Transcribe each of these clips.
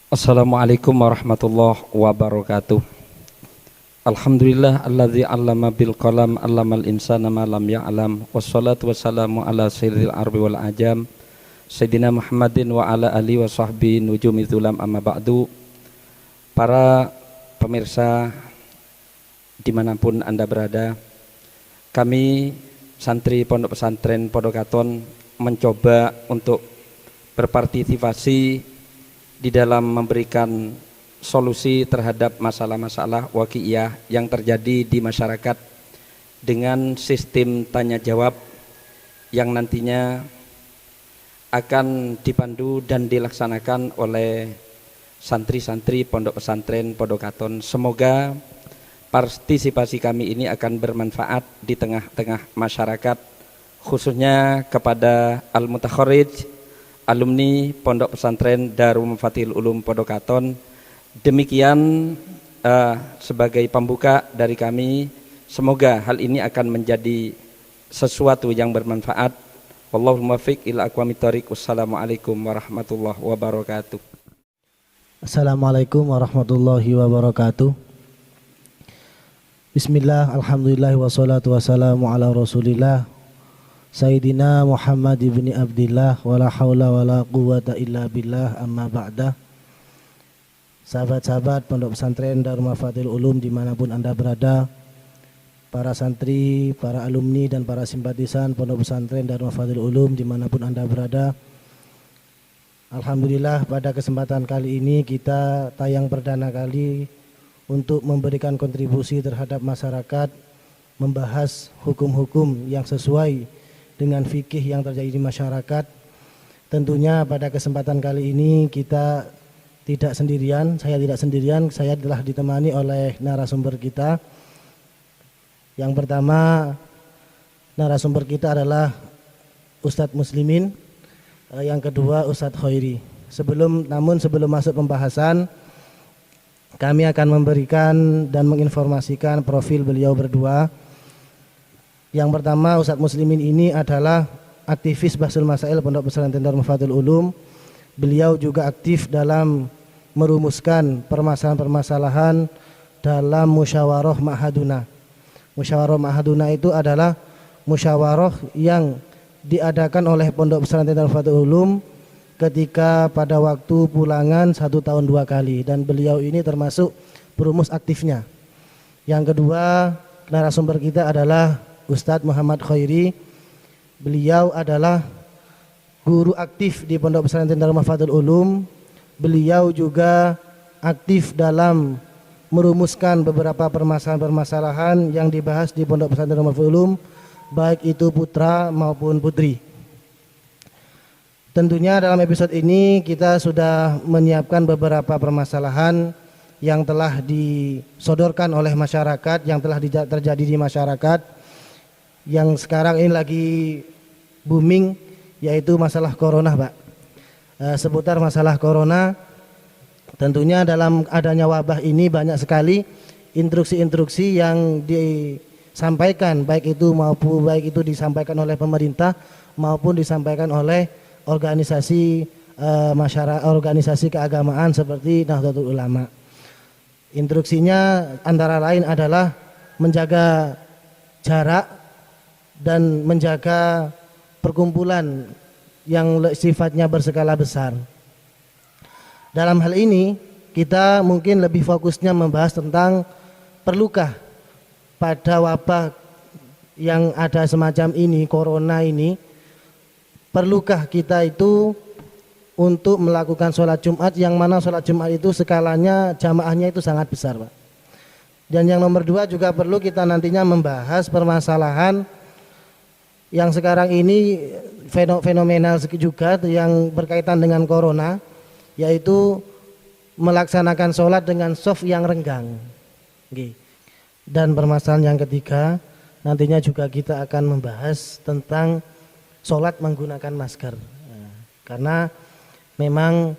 Assalamualaikum warahmatullahi wabarakatuh. Alhamdulillah alladzi 'allama bil qalam 'allamal insana ma lam ya'lam. Wassalatu wassalamu ala sayyidil arbi wal ajam Sayyidina Muhammadin wa ala alihi wa sahbihi nujumi dzulam amma ba'du. Para pemirsa dimanapun Anda berada, kami santri Pondok Pesantren Podokaton mencoba untuk berpartisipasi di dalam memberikan solusi terhadap masalah-masalah waqi'iyah yang terjadi di masyarakat dengan sistem tanya jawab yang nantinya akan dipandu dan dilaksanakan oleh santri-santri Pondok Pesantren Podokaton. Semoga partisipasi kami ini akan bermanfaat di tengah-tengah masyarakat, khususnya kepada al-mutakharrij alumni Pondok Pesantren Darul Mufatil Ulum Podokaton. Demikian sebagai pembuka dari kami, semoga hal ini akan menjadi sesuatu yang bermanfaat. Wallahul muwaffiq ila aqwamit thoriq. Wassalamualaikum warahmatullahi wabarakatuh. Assalamualaikum warahmatullahi wabarakatuh. Bismillah, alhamdulillah, wassalatu wassalamu ala rasulillah Sayyidina Muhammad ibni Abdillah, wala hawla wala quwwata illa billah, amma ba'dah. Sahabat-sahabat Pondok Pesantren Darul Mufatil Ulum dimanapun Anda berada, para santri, para alumni dan para simpatisan Pondok Pesantren Darul Mufatil Ulum dimanapun Anda berada, alhamdulillah pada kesempatan kali ini kita tayang perdana kali untuk memberikan kontribusi terhadap masyarakat, membahas hukum-hukum yang sesuai dengan fikih yang terjadi di masyarakat. Tentunya pada kesempatan kali ini kita tidak sendirian, saya tidak sendirian, saya telah ditemani oleh narasumber kita. Yang pertama, narasumber kita adalah Ustadz Muslimin, yang kedua Ustadz Khairi. Namun sebelum masuk pembahasan, kami akan memberikan dan menginformasikan profil beliau berdua. Yang pertama, Ustadz Muslimin ini adalah aktivis Bahsul Masail Pondok Pesantren Darul Mufatil Ulum. Beliau juga aktif dalam merumuskan permasalahan-permasalahan dalam musyawarah ma'haduna. Musyawarah ma'haduna itu adalah musyawarah yang diadakan oleh Pondok Pesantren Darul Mufatil Ulum ketika pada waktu pulangan 1 tahun 2 kali, dan beliau ini termasuk perumus aktifnya. Yang kedua, narasumber kita adalah Ustadz Muhammad Khairi. Beliau adalah guru aktif di Pondok Pesantren Darul Mufatil Ulum. Beliau juga aktif dalam merumuskan beberapa permasalahan-permasalahan yang dibahas di Pondok Pesantren Darul Mufatil Ulum, baik itu putra maupun putri. Tentunya dalam episode ini kita sudah menyiapkan beberapa permasalahan yang telah disodorkan oleh masyarakat, yang telah terjadi di masyarakat, yang sekarang ini lagi booming, yaitu masalah corona, Pak. Seputar masalah corona, tentunya dalam adanya wabah ini banyak sekali instruksi-instruksi yang disampaikan, baik itu disampaikan oleh pemerintah maupun disampaikan oleh organisasi masyarakat, organisasi keagamaan seperti Nahdlatul Ulama. Instruksinya antara lain adalah menjaga jarak dan menjaga perkumpulan yang sifatnya berskala besar. Dalam hal ini kita mungkin lebih fokusnya membahas tentang perlukah pada wabah yang ada semacam ini, corona ini, perlukah kita itu untuk melakukan sholat Jumat, yang mana sholat Jumat itu skalanya jamaahnya itu sangat besar, Pak. Dan yang nomor 2 juga perlu kita nantinya membahas permasalahan yang sekarang ini fenomenal juga yang berkaitan dengan corona, yaitu melaksanakan sholat dengan shaf yang renggang. Dan permasalahan yang ketiga, nantinya juga kita akan membahas tentang sholat menggunakan masker. Karena memang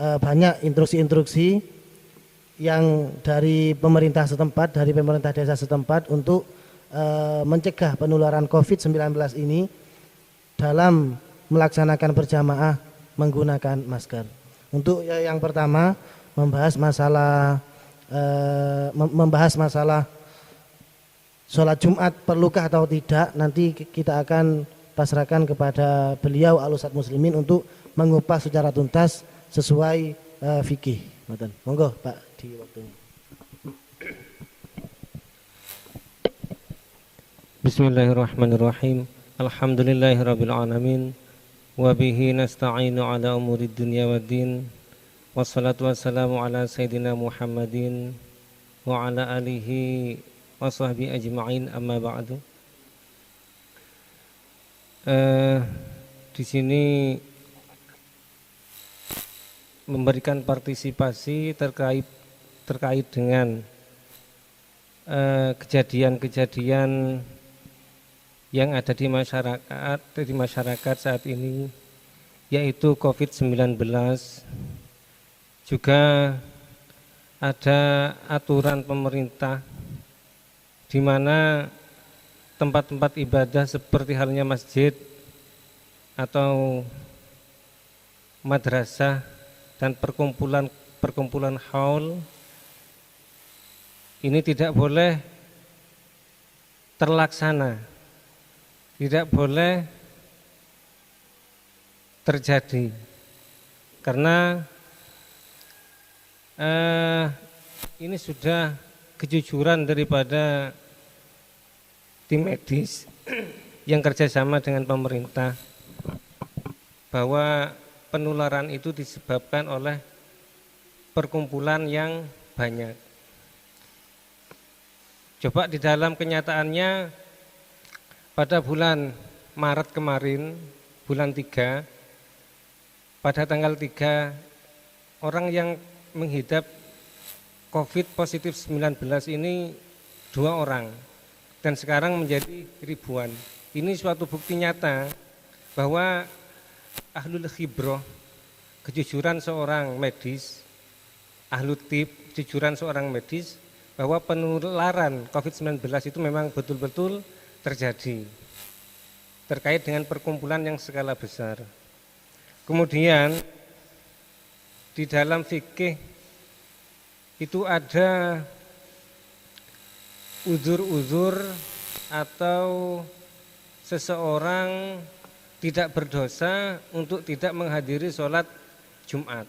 banyak instruksi-instruksi yang dari pemerintah setempat, dari pemerintah desa setempat untuk mencegah penularan COVID-19 ini dalam melaksanakan berjamaah menggunakan masker. Untuk yang pertama membahas masalah sholat Jumat perlukah atau tidak, nanti kita akan pasrahkan kepada beliau Al-Ustadz Muslimin untuk mengupas secara tuntas sesuai fikih. Monggo Pak di waktunya. Bismillahirrahmanirrahim. Alhamdulillahirabbil alamin. Wa bihi nasta'inu ala umurid dunya waddin. Wassalatu wassalamu ala sayyidina Muhammadin wa ala alihi wa sahbihi ajma'in, amma ba'du. Di sini memberikan partisipasi terkait dengan kejadian-kejadian yang ada di masyarakat saat ini, yaitu COVID-19. Juga ada aturan pemerintah di mana tempat-tempat ibadah seperti halnya masjid atau madrasah dan perkumpulan haul ini tidak boleh terlaksana, tidak boleh terjadi, karena ini sudah kejujuran daripada tim medis yang kerjasama dengan pemerintah bahwa penularan itu disebabkan oleh perkumpulan yang banyak. Coba di dalam kenyataannya pada bulan Maret kemarin, bulan 3, pada tanggal 3, orang yang menghidap COVID positif 19 ini 2 orang dan sekarang menjadi ribuan. Ini suatu bukti nyata bahwa ahlul khibroh, kejujuran seorang medis, ahlu tib, kejujuran seorang medis, bahwa penularan COVID-19 itu memang betul-betul terjadi terkait dengan perkumpulan yang skala besar. Kemudian di dalam fikih itu ada uzur-uzur atau seseorang tidak berdosa untuk tidak menghadiri sholat Jumat.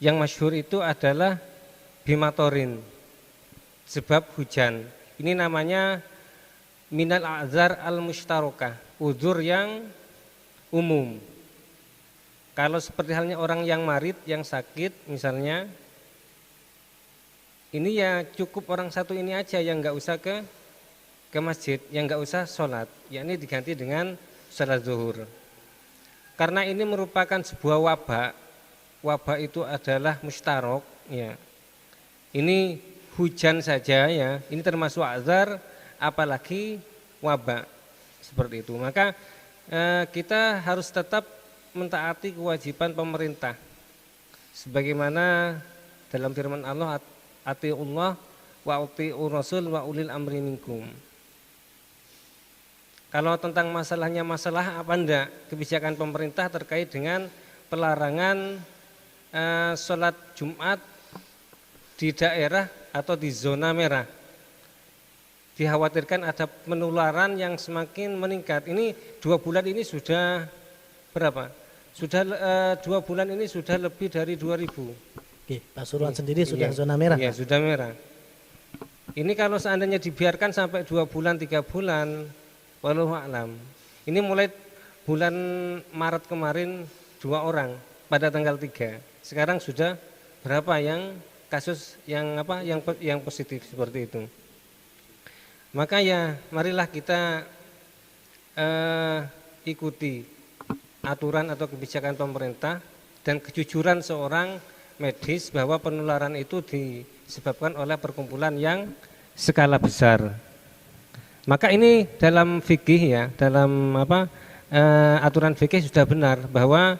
Yang masyhur itu adalah bimatorin, sebab hujan. Ini namanya minal a'zar al-mushtarokah, uzur yang umum. Kalau seperti halnya orang yang marid, yang sakit misalnya, ini ya cukup orang satu ini aja yang nggak usah ke masjid, yang nggak usah sholat, yakni diganti dengan sholat zuhur. Karena ini merupakan sebuah wabak. Wabak itu adalah mustarok, ya. Ini hujan saja, ya, ini termasuk azar, apalagi wabak seperti itu. Maka kita harus tetap mentaati kewajiban pemerintah sebagaimana dalam firman Allah, atiullah wa atiur rasul wa ulil amri minkum. Kalau tentang masalahnya masalah apa enggak kebijakan pemerintah terkait dengan pelarangan sholat Jumat di daerah atau di zona merah, dikhawatirkan ada penularan yang semakin meningkat. Ini 2 bulan ini sudah berapa? Sudah 2 bulan ini sudah lebih dari 2000. Oke, Pasuruan sendiri sudah zona merah. Iya, sudah merah. Ini kalau seandainya dibiarkan sampai 2 bulan 3 bulan, wallahu a'lam. Ini mulai bulan Maret kemarin 2 orang pada tanggal 3. Sekarang sudah berapa yang kasus yang positif seperti itu. Maka ya marilah kita ikuti aturan atau kebijakan pemerintah dan kejujuran seorang medis bahwa penularan itu disebabkan oleh perkumpulan yang skala besar. Maka ini dalam fikih, ya, dalam aturan fikih sudah benar bahwa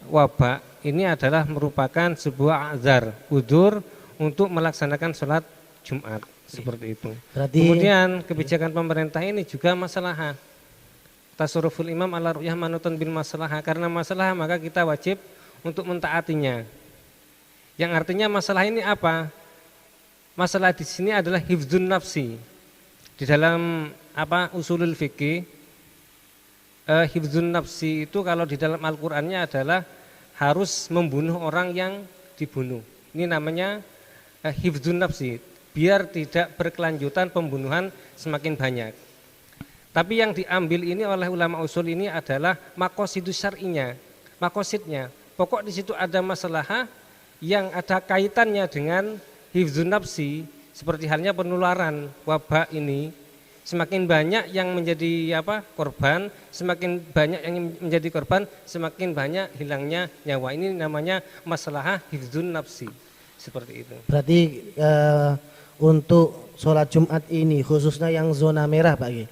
wabak ini adalah merupakan sebuah azar, udzur untuk melaksanakan sholat Jumat, seperti itu. Berarti, kemudian kebijakan pemerintah ini juga masalah. tasarruful imam ala ru'yah manutun bil masalah, karena masalah maka kita wajib untuk mentaatinya. Yang artinya masalah ini apa? Masalah di sini adalah hifdzun nafsi. Di dalam usulul fikih, hifdzun nafsi itu kalau di dalam Al-Qur'annya adalah harus membunuh orang yang dibunuh. Ini namanya hifdzun nafsi, biar tidak berkelanjutan pembunuhan semakin banyak. Tapi yang diambil ini oleh ulama usul ini adalah maqasidus syar'inya, maqasidnya. Pokok di situ ada masalah yang ada kaitannya dengan hifdzun nafsi, seperti halnya penularan wabah ini. Semakin banyak yang menjadi korban, semakin banyak yang menjadi korban, semakin banyak hilangnya nyawa. Ini namanya masalah hifdzun nafsi. Seperti itu. Berarti untuk sholat Jumat ini khususnya yang zona merah Pak Ki,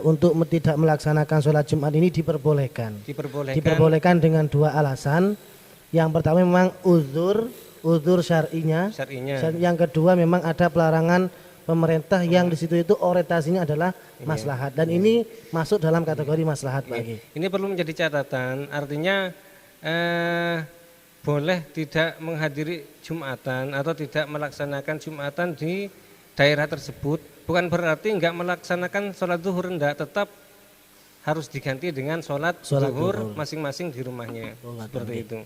untuk tidak melaksanakan sholat Jumat ini diperbolehkan dengan dua alasan. Yang pertama memang uzur syar'inya. Yang kedua memang ada pelarangan pemerintah yang di situ itu orientasinya adalah maslahat, dan ini masuk dalam kategori maslahat Pak Ki. Ini perlu menjadi catatan, artinya boleh tidak menghadiri Jumatan atau tidak melaksanakan Jumatan di daerah tersebut, bukan berarti enggak melaksanakan sholat zuhur, enggak, tetap harus diganti dengan sholat zuhur masing-masing di rumahnya. Seperti itu.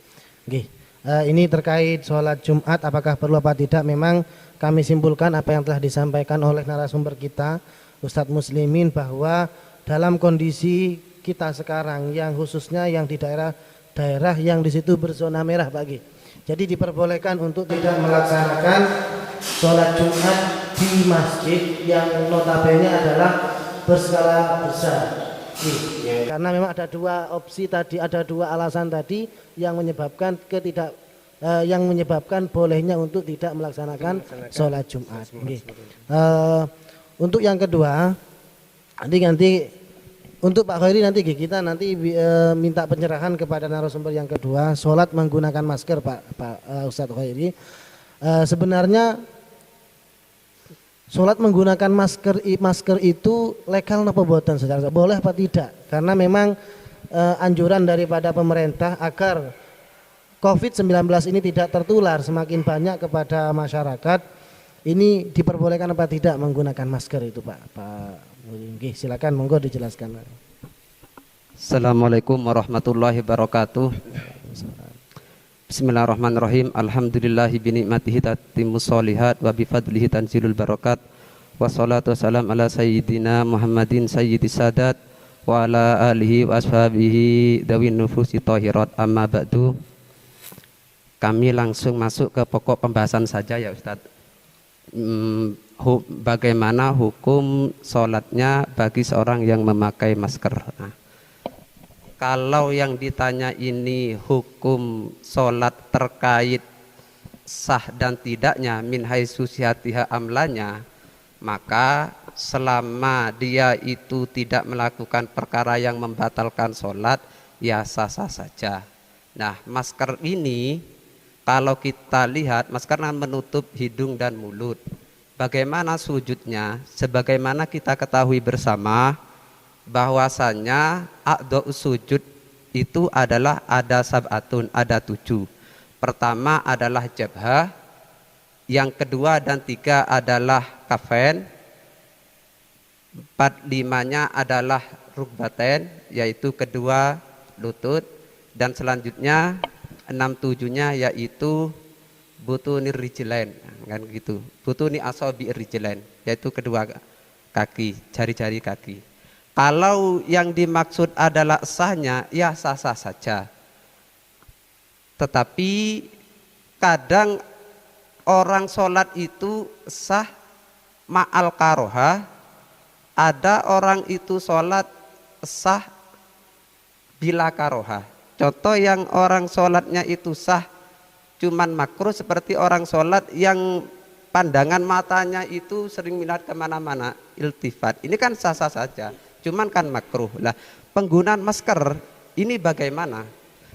Ini terkait sholat Jumat apakah perlu apa tidak, memang kami simpulkan apa yang telah disampaikan oleh narasumber kita Ustadz Muslimin, bahwa dalam kondisi kita sekarang yang khususnya yang di daerah yang di situ berzona merah Pak Ki, jadi diperbolehkan untuk tidak melaksanakan sholat Jumat di masjid yang notabene adalah berskala besar. Karena memang ada dua opsi tadi, ada dua alasan tadi yang menyebabkan bolehnya untuk tidak melaksanakan sholat Jumat. Untuk yang kedua, nanti untuk Pak Khairi nanti kita minta penyerahan kepada narasumber yang kedua, sholat menggunakan masker Pak Ustadz Khairi. Sebenarnya sholat menggunakan masker itu legal napa boten, saudara? Boleh apa tidak? Karena memang anjuran daripada pemerintah agar COVID-19 ini tidak tertular semakin banyak kepada masyarakat. Ini diperbolehkan apa tidak menggunakan masker itu Pak? Silakan, monggo dijelaskan. Assalamualaikum warahmatullahi wabarakatuh. Bismillahirrahmanirrahim. Alhamdulillahi binikmatihi tatimmus sholihat wa bifadlihi tanzilul barakat. Wassalatu wassalam ala sayyidina Muhammadin sayyidis sadat wa ala alihi wa ashabihi dawin nufusi tahirat, amma ba'du. Kami langsung masuk ke pokok pembahasan saja ya Ustadz. Bagaimana hukum sholatnya bagi seorang yang memakai masker. Nah, kalau yang ditanya ini hukum sholat terkait sah dan tidaknya min haitsu sihatiha amlanya, maka selama dia itu tidak melakukan perkara yang membatalkan sholat, ya sah-sah saja. Nah, masker ini kalau kita lihat, masker kan menutup hidung dan mulut. Bagaimana sujudnya? Sebagaimana kita ketahui bersama bahwasanya a'dha'us sujud itu adalah ada sab'atun, ada 7. Pertama adalah jabhah, yang kedua dan tiga adalah kafain, 4-5-nya adalah rukbatain, yaitu kedua lutut, dan selanjutnya 6-7-nya yaitu butunir rijlain, kan gitu. Butuni asabi rijlain, yaitu kedua kaki, jari-jari kaki. Kalau yang dimaksud adalah sahnya, ya sah-sah saja. Tetapi kadang orang sholat itu sah ma'al karoha, ada orang itu sholat sah bila karoha. Contoh yang orang sholatnya itu sah cuman makruh, seperti orang sholat yang pandangan matanya itu sering melihat kemana-mana, iltifat. Ini kan sah-sah saja, cuman kan makruh. Lah, penggunaan masker ini bagaimana?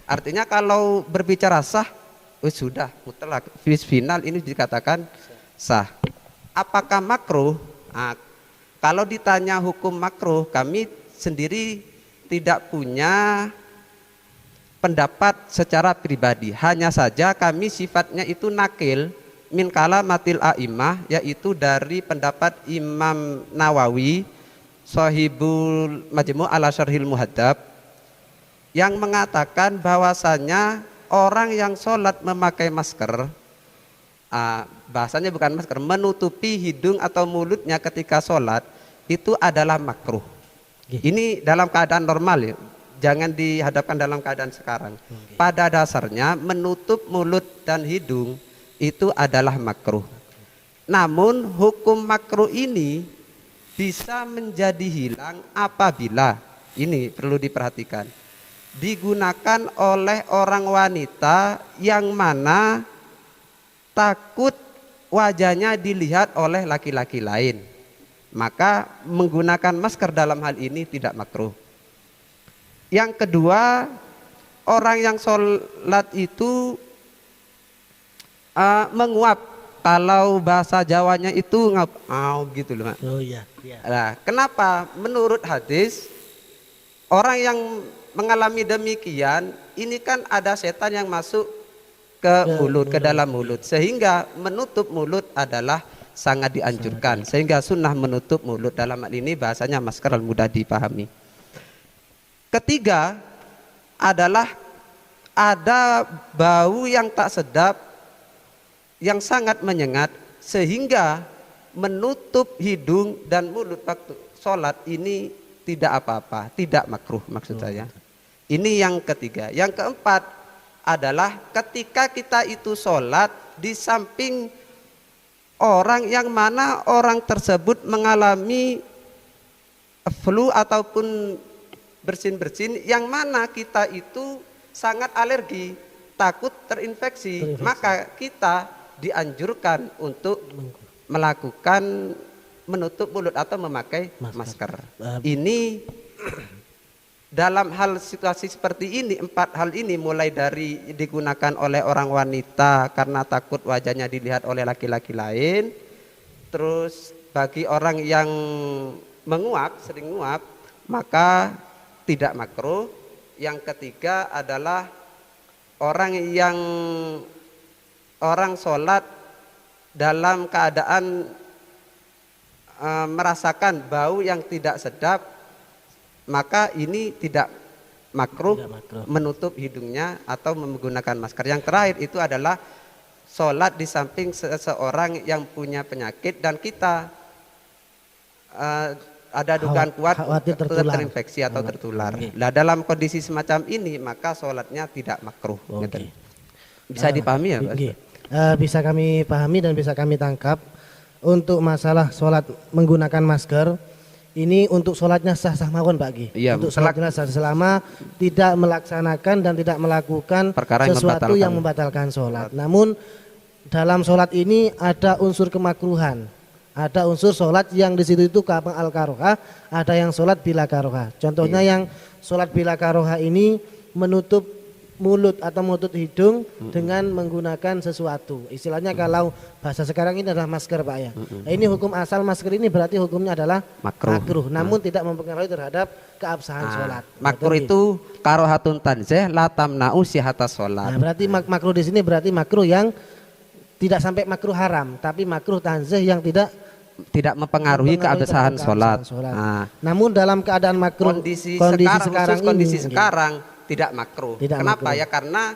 Artinya kalau berbicara sah, sudah mutlak, final ini dikatakan sah. Apakah makruh? Nah, kalau ditanya hukum makruh, kami sendiri tidak punya pendapat secara pribadi. Hanya saja kami sifatnya itu nakil min kalamatil a'imah, yaitu dari pendapat Imam Nawawi Shahibul Majmu' ala Syarhil Muhadzab, yang mengatakan bahwasanya orang yang sholat memakai masker, bahasanya bukan masker, menutupi hidung atau mulutnya ketika sholat itu adalah makruh. Ini dalam keadaan normal ya, jangan dihadapkan dalam keadaan sekarang. Pada dasarnya menutup mulut dan hidung itu adalah makruh. Namun hukum makruh ini bisa menjadi hilang apabila, ini perlu diperhatikan, digunakan oleh orang wanita yang mana takut wajahnya dilihat oleh laki-laki lain, maka menggunakan masker dalam hal ini tidak makruh. Yang kedua, orang yang sholat itu menguap, kalau bahasa Jawanya itu gitu loh. Oh iya. Nah, kenapa? Menurut hadis, orang yang mengalami demikian, ini kan ada setan yang masuk ke mulut, ke dalam mulut, sehingga menutup mulut adalah sangat dianjurkan. Sehingga sunnah menutup mulut dalam hal ini bahasanya masker mudah dipahami. Ketiga adalah ada bau yang tak sedap, yang sangat menyengat, sehingga menutup hidung dan mulut waktu sholat ini tidak apa-apa, tidak makruh maksud saya. Ini yang ketiga. Yang keempat adalah ketika kita itu sholat di samping orang yang mana orang tersebut mengalami flu ataupun bersin-bersin yang mana kita itu sangat alergi, takut terinfeksi. Maka kita dianjurkan untuk melakukan menutup mulut atau memakai masker. Ini dalam hal situasi seperti ini, 4 hal ini mulai dari digunakan oleh orang wanita karena takut wajahnya dilihat oleh laki-laki lain, terus bagi orang yang menguap, sering menguap, maka tidak makruh. Yang ketiga adalah orang sholat dalam keadaan merasakan bau yang tidak sedap, maka ini tidak makruh menutup hidungnya atau menggunakan masker. Yang terakhir itu adalah sholat di samping seseorang yang punya penyakit dan kita ada dugaan kuat terinfeksi atau tertular. Nah, dalam kondisi semacam ini maka sholatnya tidak makruh. Bisa dipahami ya, Pak? Bisa kami pahami dan bisa kami tangkap. Untuk masalah sholat menggunakan masker, ini untuk sholatnya sah-sah mawon Pak Gi. Iya, untuk sholatnya sah selama tidak melaksanakan dan tidak melakukan sesuatu yang membatalkan sholat. Namun dalam sholat ini ada unsur kemakruhan, ada unsur sholat yang di situ itu kapang al karoha, ada yang sholat bila karoha. Contohnya yang sholat bila karoha ini menutup mulut atau menutup hidung dengan menggunakan sesuatu. Istilahnya kalau bahasa sekarang ini adalah masker Pak ya. Ini hukum asal masker ini berarti hukumnya adalah makruh. Namun tidak mempengaruhi terhadap keabsahan sholat. Makruh itu karohatun tanzih la tamna'u sihhatas sholat. Nah, berarti makruh di sini berarti makruh yang tidak sampai makruh haram, tapi makruh tanzih yang tidak mempengaruhi keabsahan sholat. Namun dalam keadaan makruh kondisi kondisi sekarang tidak makruh. Kenapa? Ya karena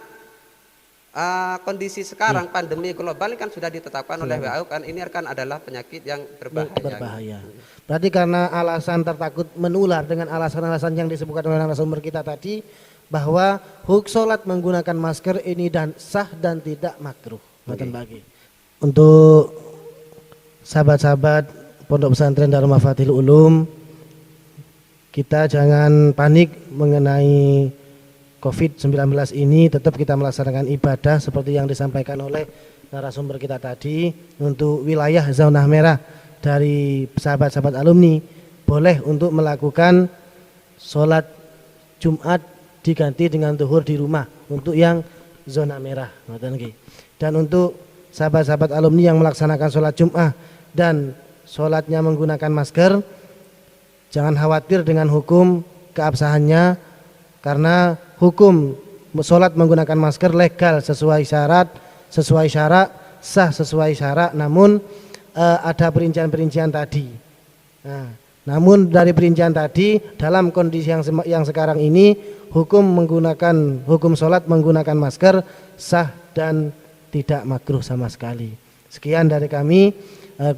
kondisi sekarang pandemi global ini kan sudah ditetapkan oleh WHO kan, ini kan adalah penyakit yang berbahaya. Berarti karena alasan tertakut menular dengan alasan-alasan yang disebutkan oleh narasumber kita tadi, bahwa hukum sholat menggunakan masker ini dan sah dan tidak makruh. Untuk sahabat-sahabat Pondok Pesantren Darul Mafatihul Ulum, kita jangan panik mengenai COVID-19 ini, tetap kita melaksanakan ibadah seperti yang disampaikan oleh narasumber kita tadi. Untuk wilayah zona merah dari sahabat-sahabat alumni boleh untuk melakukan sholat Jumat diganti dengan zuhur di rumah untuk yang zona merah. Dan untuk sahabat-sahabat alumni yang melaksanakan sholat Jumat dan sholatnya menggunakan masker, jangan khawatir dengan hukum keabsahannya, karena hukum sholat menggunakan masker legal sesuai syarat, sesuai syarak, sah sesuai syarak, namun ada perincian-perincian tadi. Nah, namun dari perincian tadi, dalam kondisi yang sekarang ini, hukum sholat menggunakan masker sah dan tidak makruh sama sekali. Sekian dari kami,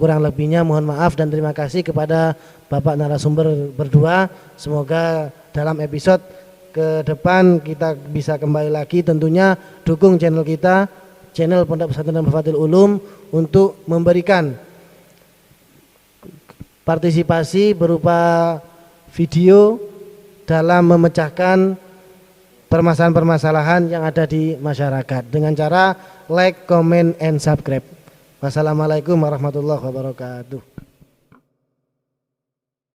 kurang lebihnya mohon maaf dan terima kasih kepada Bapak narasumber berdua. Semoga dalam episode ke depan kita bisa kembali lagi, tentunya dukung channel kita, channel Pondok Pesantren Miftahul Ulum, untuk memberikan partisipasi berupa video dalam memecahkan permasalahan-permasalahan yang ada di masyarakat dengan cara like, comment, and subscribe. Wassalamualaikum warahmatullahi wabarakatuh.